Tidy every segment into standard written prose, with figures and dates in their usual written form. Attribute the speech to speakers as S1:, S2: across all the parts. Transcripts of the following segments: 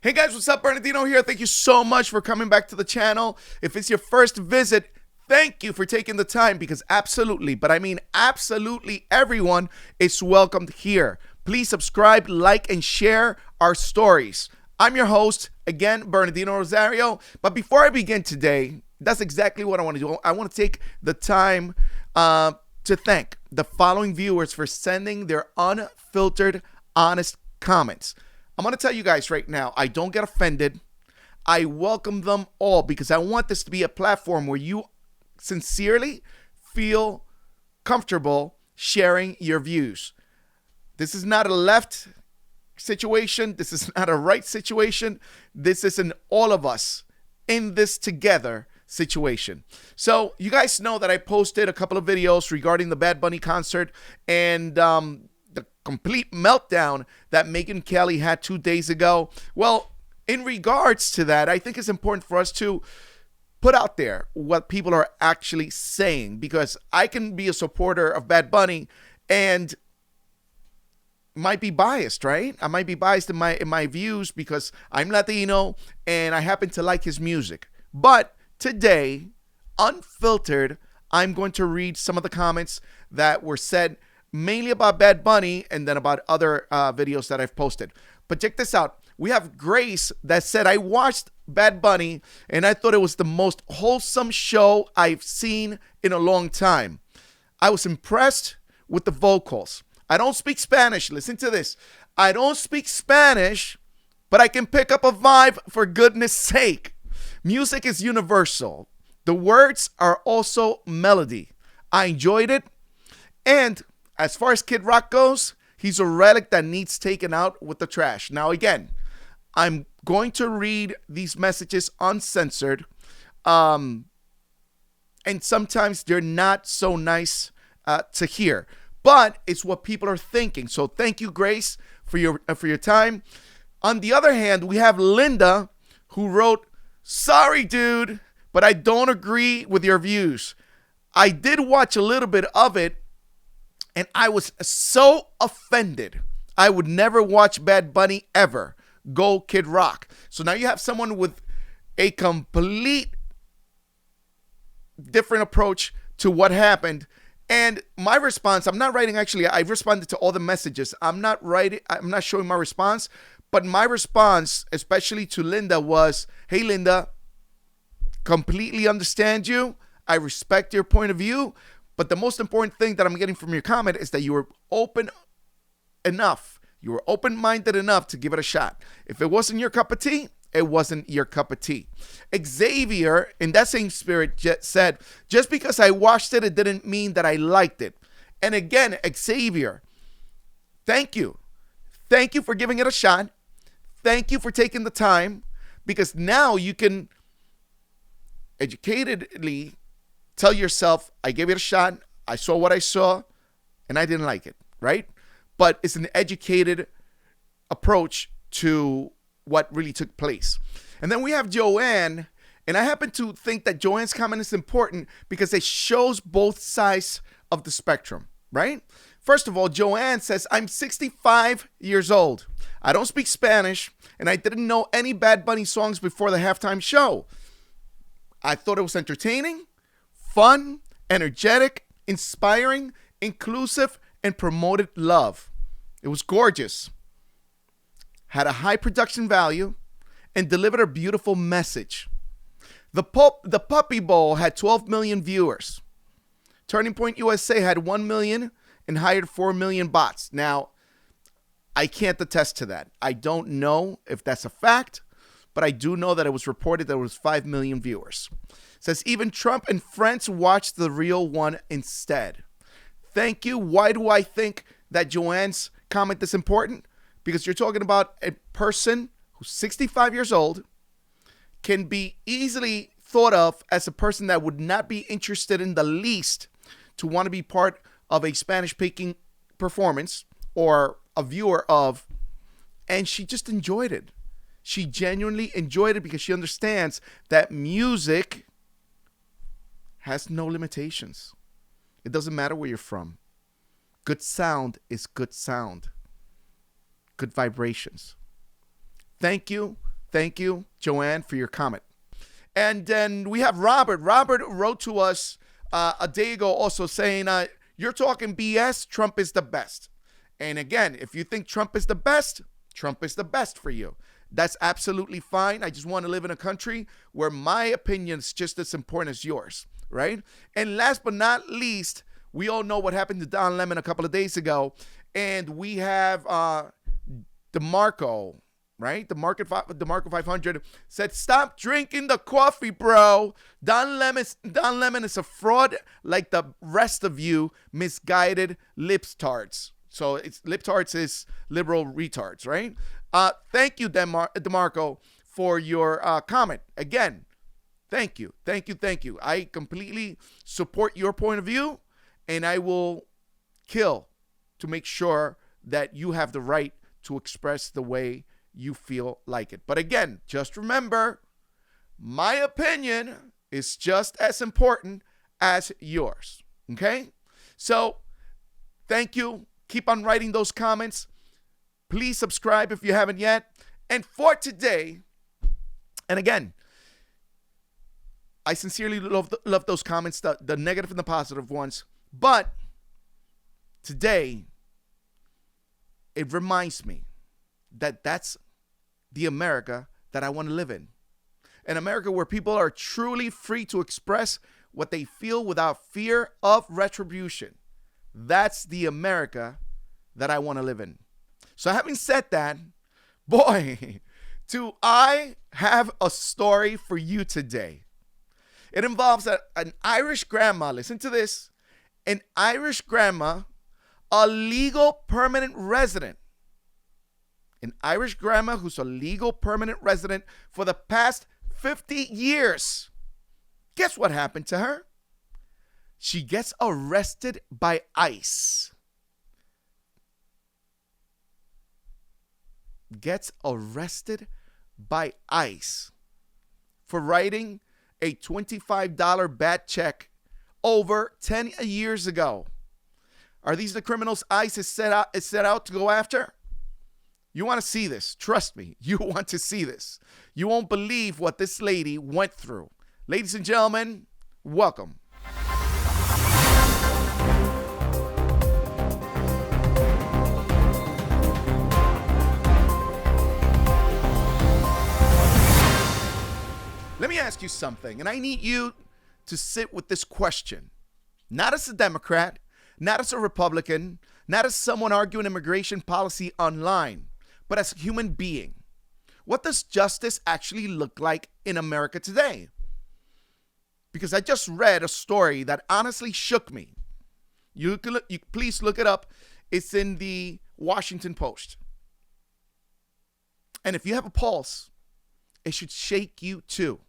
S1: Hey guys, what's up? Bernardino here. Thank you so much for coming back to the channel. If it's your first visit, thank you for taking the time because absolutely, but I mean absolutely everyone is welcomed here. Please subscribe, like, and share our stories. I'm your host, again, Bernardino Rosario. But before I begin today, that's exactly what I want to do. I want to take the time to thank the following viewers for sending their unfiltered, honest comments. I'm going to tell you guys right now, I don't get offended. I welcome them all because I want this to be a platform where you sincerely feel comfortable sharing your views. This is not a left situation. This is not a right situation. This is an all of us in this together situation. So you guys know that I posted a couple of videos regarding the Bad Bunny concert and the complete meltdown that Megyn Kelly had 2 days ago. Well, in regards to that, I think it's important for us to put out there what people are actually saying, because I can be a supporter of Bad Bunny and might be biased, right? I might be biased in my views because I'm Latino and I happen to like his music. But today, unfiltered, I'm going to read some of the comments that were said mainly about Bad Bunny and then about other videos that I've posted. But check this out. We have Grace that said, I watched Bad Bunny and I thought it was the most wholesome show I've seen in a long time. I was impressed with the vocals. I don't speak Spanish. Listen to this. I don't speak Spanish, but I can pick up a vibe for goodness sake. Music is universal. The words are also melody. I enjoyed it. And as far as Kid Rock goes, he's a relic that needs taken out with the trash. Now, again, I'm going to read these messages uncensored. And sometimes they're not so nice to hear. But it's what people are thinking. So thank you, Grace, for your time. On the other hand, we have Linda, who wrote, sorry, dude, but I don't agree with your views. I did watch a little bit of it, and I was so offended. I would never watch Bad Bunny ever. Go Kid Rock. So now you have someone with a complete different approach to what happened. And my response, I'm not writing, actually, I've responded to all the messages. I'm not showing my response, but my response, especially to Linda, was, hey, Linda, completely understand you. I respect your point of view. But the most important thing that I'm getting from your comment is that you were open enough. You were open-minded enough to give it a shot. If it wasn't your cup of tea, it wasn't your cup of tea. Xavier, in that same spirit, said, just because I watched it, it didn't mean that I liked it. And again, Xavier, thank you. Thank you for giving it a shot. Thank you for taking the time, because now you can educatedly tell yourself, I gave it a shot, I saw what I saw, and I didn't like it, right? But it's an educated approach to what really took place. And then we have Joanne, and I happen to think that Joanne's comment is important because it shows both sides of the spectrum, right? First of all, Joanne says, I'm 65 years old. I don't speak Spanish, and I didn't know any Bad Bunny songs before the halftime show. I thought it was entertaining, fun, energetic, inspiring, inclusive, and promoted love. It was gorgeous, had a high production value, and delivered a beautiful message. The Puppy Bowl had 12 million viewers. Turning Point USA had 1 million and hired 4 million bots. Now, I can't attest to that. I don't know if that's a fact, but I do know that it was reported that it was 5 million viewers. It says even Trump and friends watched the real one instead. Thank you. Why do I think that Joanne's comment is important? Because you're talking about a person who's 65 years old, can be easily thought of as a person that would not be interested in the least to want to be part of a Spanish-speaking performance or a viewer of, and she just enjoyed it. She genuinely enjoyed it because she understands that music has no limitations. It doesn't matter where you're from. Good sound is good sound. Good vibrations. Thank you Thank you, Joanne, for your comment. And then we have Robert. Robert wrote to us a day ago also saying, you're talking BS. Trump is the best. And again, if you think Trump is the best for you. That's absolutely fine. I just want to live in a country where my opinion is just as important as yours, right? And last but not least, we all know what happened to Don Lemon a couple of days ago. And we have DeMarco, right? DeMarco 500 said, stop drinking the coffee, bro. Don Lemon is a fraud like the rest of you misguided liptards. So it's liptards is liberal retards, right? Thank you, DeMarco, for your comment. Again, thank you. I completely support your point of view, and I will kill to make sure that you have the right to express the way you feel like it. But again, just remember, my opinion is just as important as yours, okay? So, thank you. Keep on writing those comments. Please subscribe if you haven't yet. And for today, and again, I sincerely love those comments, the negative and the positive ones. But today, it reminds me that that's the America that I want to live in. An America where people are truly free to express what they feel without fear of retribution. That's the America that I want to live in. So having said that, boy, do I have a story for you today. It involves an Irish grandma. Listen to this. An Irish grandma, a legal permanent resident. An Irish grandma who's a legal permanent resident for the past 50 years. Guess what happened to her? She gets arrested by ICE. Gets arrested by ICE for writing a $25 bad check over 10 years ago. Are these the criminals ICE is set out to go after? You want to see this. Trust me, you want to see this. You won't believe what this lady went through. Ladies and gentlemen, welcome. Let me ask you something, and I need you to sit with this question. Not as a Democrat, not as a Republican, not as someone arguing immigration policy online, but as a human being. What does justice actually look like in America today? Because I just read a story that honestly shook me. You please look it up. It's in the Washington Post. And if you have a pulse, it should shake you too.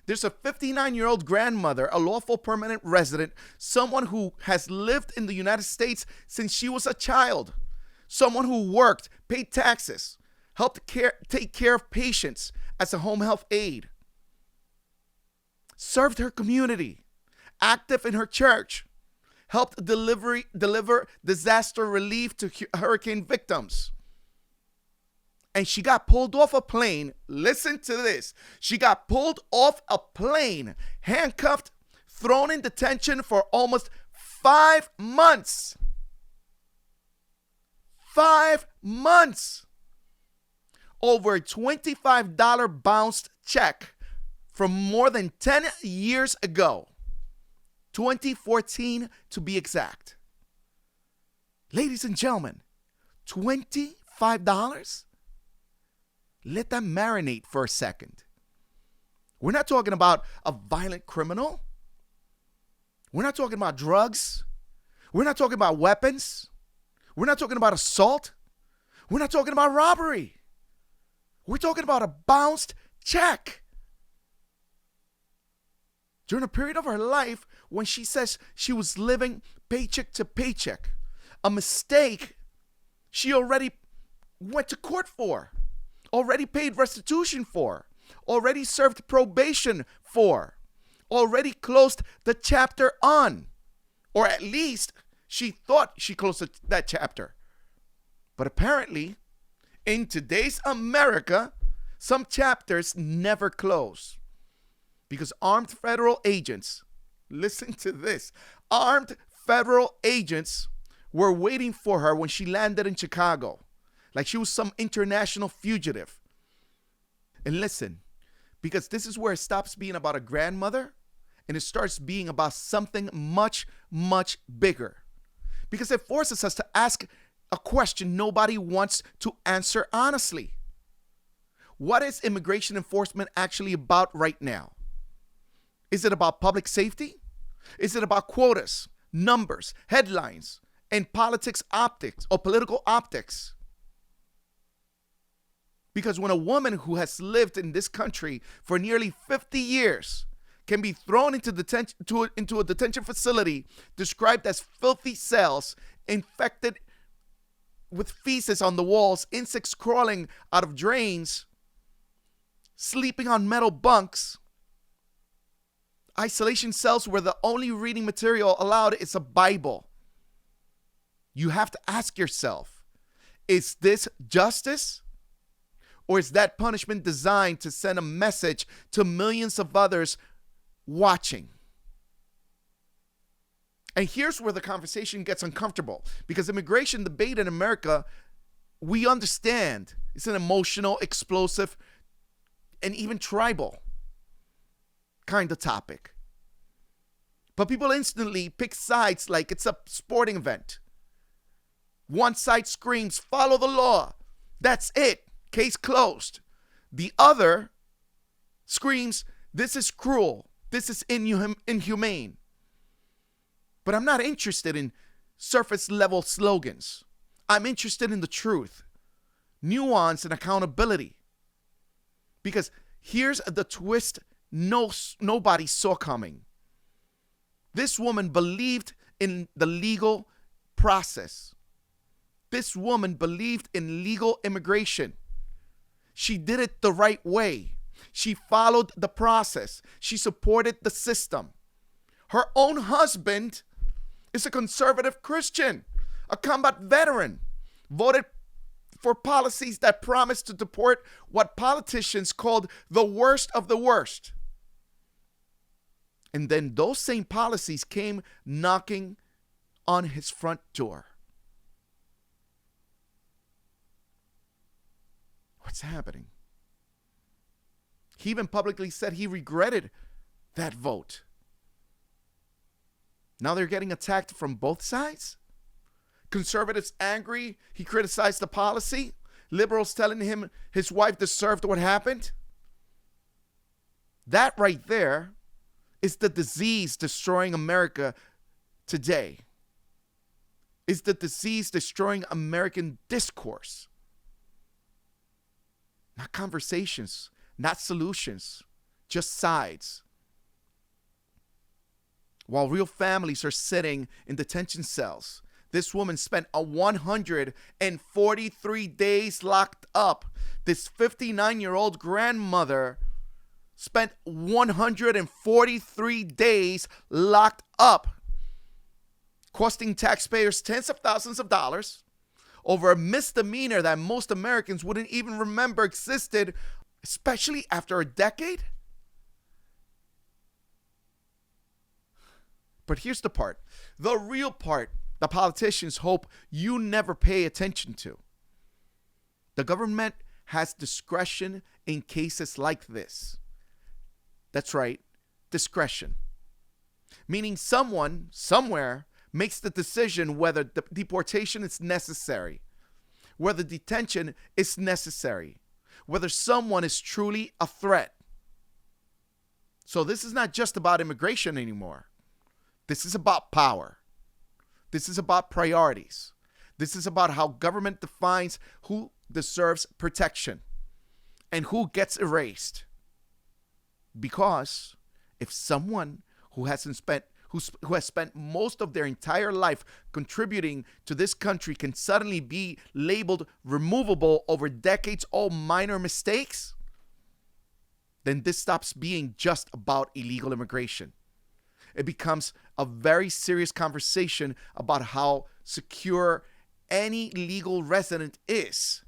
S1: There's a 59-year-old grandmother, a lawful permanent resident, someone who has lived in the United States since she was a child, someone who worked, paid taxes, helped take care of patients as a home health aide, served her community, active in her church, helped deliver disaster relief to hurricane victims. And she got pulled off a plane. Listen to this. She got pulled off a plane, handcuffed, thrown in detention for almost 5 months. 5 months. Over a $25 bounced check from more than 10 years ago. 2014 to be exact. Ladies and gentlemen, $25? Let that marinate for a second. We're not talking about a violent criminal. We're not talking about drugs. We're not talking about weapons. We're not talking about assault. We're not talking about robbery. We're talking about a bounced check. During a period of her life when she says she was living paycheck to paycheck, a mistake she already went to court for. Already paid restitution for, already served probation for, already closed the chapter on, or at least she thought she closed that chapter. But apparently, in today's America, Some chapters never close because armed federal agents, listen to this, armed federal agents were waiting for her when she landed in Chicago, like she was some international fugitive. And listen, because this is where it stops being about a grandmother and it starts being about something much, much bigger. Because it forces us to ask a question nobody wants to answer honestly. What is immigration enforcement actually about right now? Is it about public safety? Is it about quotas, numbers, headlines, and politics optics or political optics? Because when a woman who has lived in this country for nearly 50 years can be thrown into a detention facility described as filthy cells, infected with feces on the walls, insects crawling out of drains, sleeping on metal bunks, isolation cells where the only reading material allowed is a Bible, you have to ask yourself, is this justice? Or is that punishment designed to send a message to millions of others watching? And here's where the conversation gets uncomfortable, because immigration debate in America, we understand it's an emotional, explosive, and even tribal kind of topic. But people instantly pick sides like it's a sporting event. One side screams, follow the law. That's it. Case closed. The other screams, this is cruel. This is inhumane. But I'm not interested in surface level slogans. I'm interested in the truth, nuance, and accountability. Because here's the twist nobody saw coming. This woman believed in the legal process. This woman believed in legal immigration. She did it the right way. She followed the process. She supported the system. Her own husband is a conservative Christian, a combat veteran, voted for policies that promised to deport what politicians called the worst of the worst. And then those same policies came knocking on his front door. What's happening? He even publicly said he regretted that vote. Now they're getting attacked from both sides? Conservatives angry, he criticized the policy. Liberals telling him his wife deserved what happened. That right there is the disease destroying America today. Is the disease destroying American discourse. Not conversations, not solutions, just sides. While real families are sitting in detention cells, this woman spent 143 days locked up. This 59-year-old grandmother spent 143 days locked up, costing taxpayers tens of thousands of dollars over a misdemeanor that most Americans wouldn't even remember existed, especially after a decade. But here's the part, the real part the politicians hope you never pay attention to. The government has discretion in cases like this. That's right, discretion. Meaning someone, somewhere, makes the decision whether the deportation is necessary, whether detention is necessary, whether someone is truly a threat. So this is not just about immigration anymore. This is about power. This is about priorities. This is about how government defines who deserves protection and who gets erased. Because if someone who has spent most of their entire life contributing to this country can suddenly be labeled removable over decades-old minor mistakes, then this stops being just about illegal immigration. It becomes a very serious conversation about how secure any legal resident is.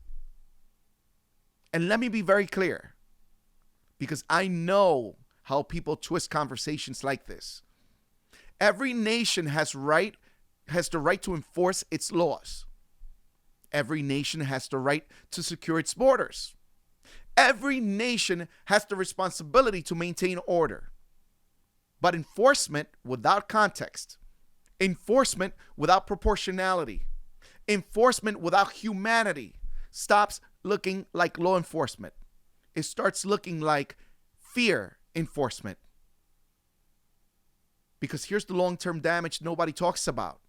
S1: And let me be very clear, because I know how people twist conversations like this. Every nation has the right to enforce its laws. Every nation has the right to secure its borders. Every nation has the responsibility to maintain order. But enforcement without context, enforcement without proportionality, enforcement without humanity stops looking like law enforcement. It starts looking like fear enforcement. Because here's the long-term damage nobody talks about.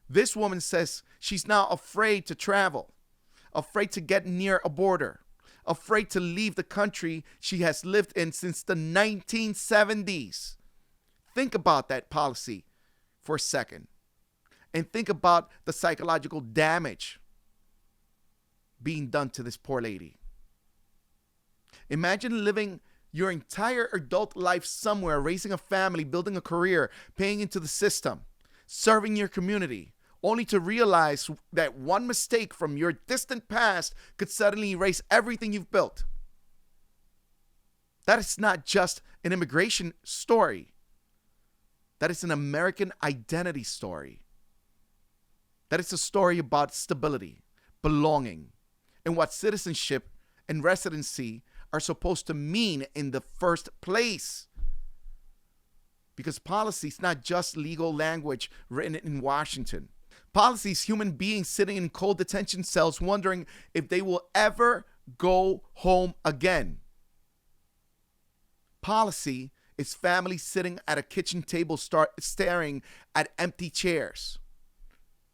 S1: This woman says she's now afraid to travel, afraid to get near a border, afraid to leave the country she has lived in since the 1970s. Think about that policy for a second. And think about the psychological damage being done to this poor lady. Imagine living your entire adult life somewhere, raising a family, building a career, paying into the system, serving your community, only to realize that one mistake from your distant past could suddenly erase everything you've built. That is not just an immigration story. That is an American identity story. That is a story about stability, belonging, and what citizenship and residency are supposed to mean in the first place. Because policy is not just legal language written in Washington. Policy is human beings sitting in cold detention cells wondering if they will ever go home again. Policy is families sitting at a kitchen table staring at empty chairs.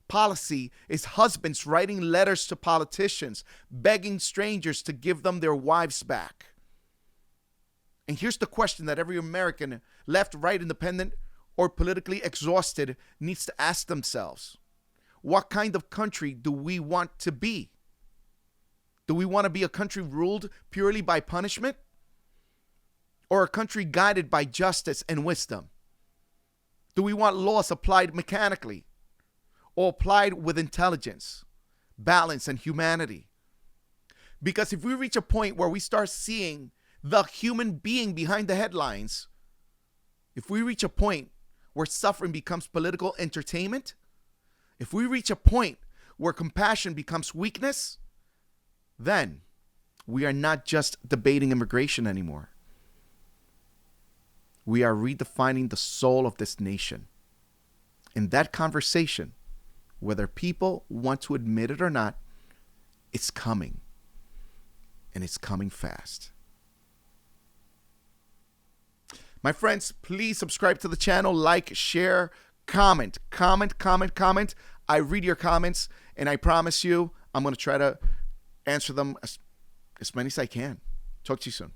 S1: Policy is husbands writing letters to politicians, begging strangers to give them their wives back. And here's the question that every American, left, right, independent, or politically exhausted, needs to ask themselves. What kind of country do we want to be? Do we want to be a country ruled purely by punishment? Or a country guided by justice and wisdom? Do we want laws applied mechanically? Or applied with intelligence, balance, and humanity? Because if we reach a point where we start seeing the human being behind the headlines, if we reach a point where suffering becomes political entertainment, if we reach a point where compassion becomes weakness, then we are not just debating immigration anymore. We are redefining the soul of this nation. In that conversation, whether people want to admit it or not, it's coming. And it's coming fast. My friends, please subscribe to the channel, like, share, comment. I read your comments, and I promise you, I'm going to try to answer them as many as I can. Talk to you soon.